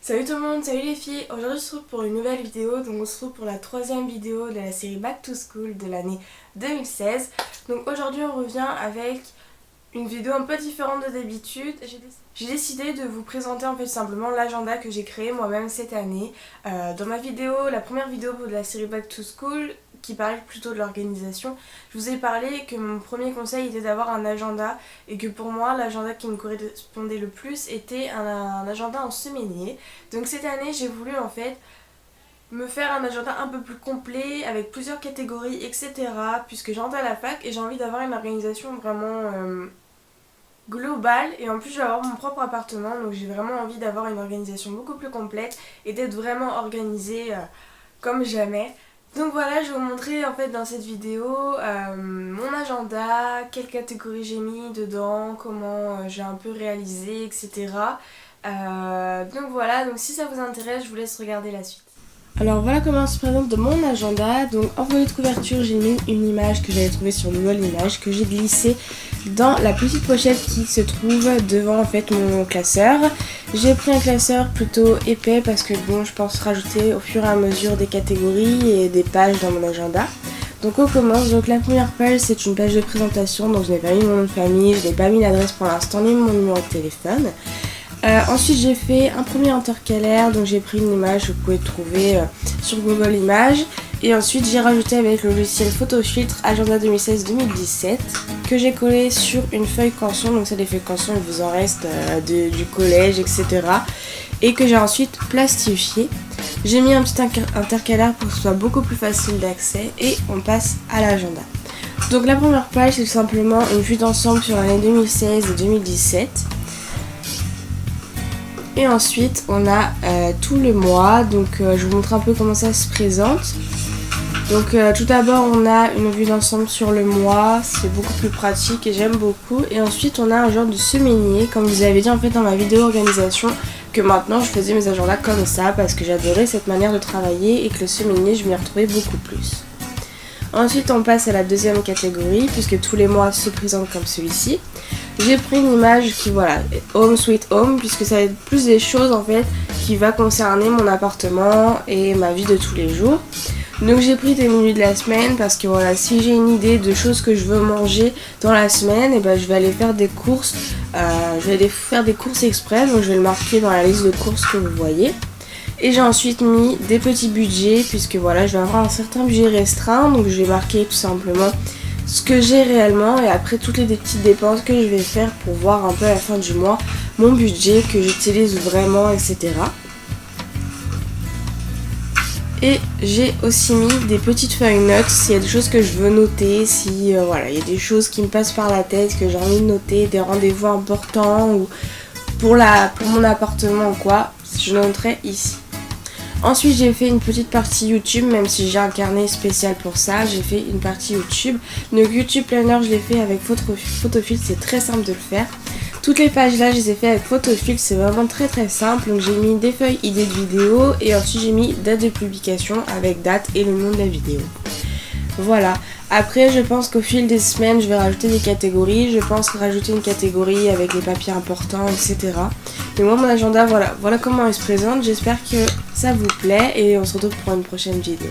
Salut tout le monde, salut les filles. Aujourd'hui on se retrouve pour une nouvelle vidéo. Donc on se retrouve pour la troisième vidéo de la série Back to School de l'année 2016. Donc aujourd'hui on revient avec une vidéo un peu différente de d'habitude. J'ai décidé de vous présenter en fait simplement l'agenda que j'ai créé moi-même cette année. Dans ma vidéo, la première vidéo de la série Back to School, qui parlait plutôt de l'organisation, je vous ai parlé que mon premier conseil était d'avoir un agenda et que pour moi l'agenda qui me correspondait le plus était un agenda en semainier. Donc cette année j'ai voulu en fait me faire un agenda un peu plus complet avec plusieurs catégories etc. puisque j'entre à la fac et j'ai envie d'avoir une organisation vraiment globale, et en plus je vais avoir mon propre appartement, donc j'ai vraiment envie d'avoir une organisation beaucoup plus complète et d'être vraiment organisée comme jamais. Donc voilà, je vais vous montrer en fait dans cette vidéo mon agenda, quelles catégories j'ai mis dedans, comment j'ai un peu réalisé, etc. Donc voilà, donc si ça vous intéresse, je vous laisse regarder la suite. Alors voilà comment se présente mon agenda. Donc en volet de couverture, j'ai mis une image que j'avais trouvée sur Google Images, que j'ai glissée dans la petite pochette qui se trouve devant en fait mon classeur. J'ai pris un classeur plutôt épais parce que bon, je pense rajouter au fur et à mesure des catégories et des pages dans mon agenda. Donc on commence. Donc la première page, c'est une page de présentation, donc je n'ai pas mis mon nom de famille, je n'ai pas mis l'adresse pour l'instant ni mon numéro de téléphone. Ensuite j'ai fait un premier intercalaire, donc j'ai pris une image que vous pouvez trouver sur Google Images, et ensuite j'ai rajouté avec le logiciel Photofiltre agenda 2016-2017 que j'ai collé sur une feuille canson. Donc c'est des feuilles canson, il vous en reste du collège etc, et que j'ai ensuite plastifié. J'ai mis un petit intercalaire pour que ce soit beaucoup plus facile d'accès, et on passe à l'agenda. Donc la première page, c'est tout simplement une vue d'ensemble sur l'année 2016 et 2017. Et ensuite on a tout le mois, donc je vous montre un peu comment ça se présente. Donc tout d'abord on a une vue d'ensemble sur le mois, c'est beaucoup plus pratique et j'aime beaucoup. Et ensuite on a un genre de semainier, comme je vous avais dit en fait dans ma vidéo organisation, que maintenant je faisais mes agendas comme ça parce que j'adorais cette manière de travailler, et que le semainier je m'y retrouvais beaucoup plus. Ensuite on passe à la deuxième catégorie, puisque tous les mois se présentent comme celui-ci. J'ai pris une image qui voilà, Home Sweet Home, puisque ça va être plus des choses en fait qui va concerner mon appartement et ma vie de tous les jours. Donc j'ai pris des menus de la semaine parce que voilà, si j'ai une idée de choses que je veux manger dans la semaine, et ben je vais aller faire des courses, je vais aller faire des courses express, donc je vais le marquer dans la liste de courses que vous voyez. Et j'ai ensuite mis des petits budgets, puisque voilà, je vais avoir un certain budget restreint, donc je vais marquer tout simplement ce que j'ai réellement, et après toutes les petites dépenses que je vais faire pour voir un peu à la fin du mois mon budget que j'utilise vraiment, etc. Et j'ai aussi mis des petites feuilles notes s'il y a des choses que je veux noter, si voilà, il y a des choses qui me passent par la tête que j'ai envie de noter, des rendez-vous importants ou pour mon appartement ou quoi, je noterai ici. Ensuite j'ai fait une petite partie YouTube, même si j'ai un carnet spécial pour ça, j'ai fait une partie YouTube. Donc YouTube Planner, je l'ai fait avec Photofiltre, c'est très simple de le faire. Toutes les pages là je les ai fait avec Photofiltre, c'est vraiment très simple. Donc j'ai mis des feuilles idées de vidéos, et ensuite j'ai mis date de publication avec date et le nom de la vidéo. Voilà. Après je pense qu'au fil des semaines je vais rajouter des catégories. Je pense rajouter une catégorie avec les papiers importants, etc. Mais moi mon agenda, voilà comment il se présente. J'espère que ça vous plaît et on se retrouve pour une prochaine vidéo.